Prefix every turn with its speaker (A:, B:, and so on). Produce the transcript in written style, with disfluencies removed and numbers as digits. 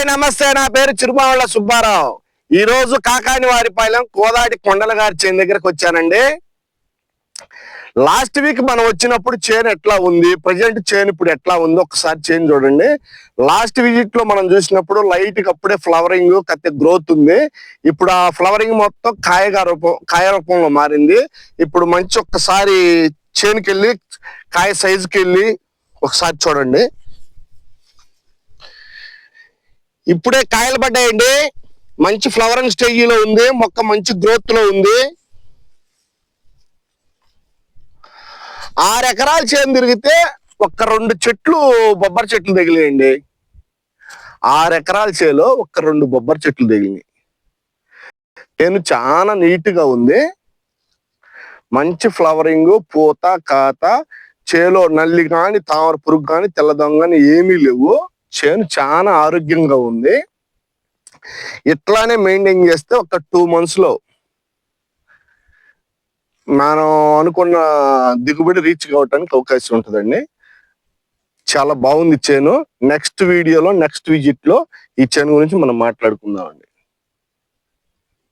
A: నమస్తే, నా పేరు చిరుమావళ్ళ సుబ్బారావు. ఈ రోజు కాకాని వారిపాలెం కోదాడి కొండల గారి చేను దగ్గరకు వచ్చానండి. లాస్ట్ వీక్ మనం వచ్చినప్పుడు చేను ఎట్లా ఉంది, ప్రజెంట్ చేను ఇప్పుడు ఎట్లా ఉంది ఒకసారి చేను చూడండి. లాస్ట్ విజిట్ లో మనం చూసినప్పుడు లైట్ కి అప్పుడే ఫ్లవరింగ్ కత్తి గ్రోత్ ఉంది. ఇప్పుడు ఆ ఫ్లవరింగ్ మొత్తం కాయ రూపంలో మారింది. ఇప్పుడు మంచి ఒక్కసారి చేనుకి వెళ్ళి కాయ సైజుకి వెళ్ళి ఒకసారి చూడండి. ఇప్పుడే కాయలు పడ్డాయండి. మంచి ఫ్లవరింగ్ స్టేజీలో ఉంది, మొక్క మంచి గ్రోత్ లో ఉంది. 6 ఎకరాలు చేను తిరిగితే ఒక్క 2 చెట్లు బొబ్బరి చెట్లు తగిలినాయండి. 6 ఎకరాల చేలో ఒక్క 2 బొబ్బరి చెట్లు తగిలినాయి. చేను చాలా నీట్ గా ఉంది. మంచి ఫ్లవరింగ్, పూత, కాత. చేలో నల్లి కానీ, తామర పురుగు కానీ, తెల్లదొంగ కానీ ఏమీ లేవు. చేను చాలా ఆరోగ్యంగా ఉంది. ఇట్లానే మెయింటైన్ చేస్తే ఒక 2 months లో మనం అనుకున్న దిగుబడి రీచ్ కావడానికి అవకాశం ఉంటుందండి. చాలా బాగుంది చేను. నెక్స్ట్ వీడియోలో, నెక్స్ట్ విజిట్ లో ఈ చేను గురించి మనం మాట్లాడుకుందామండి.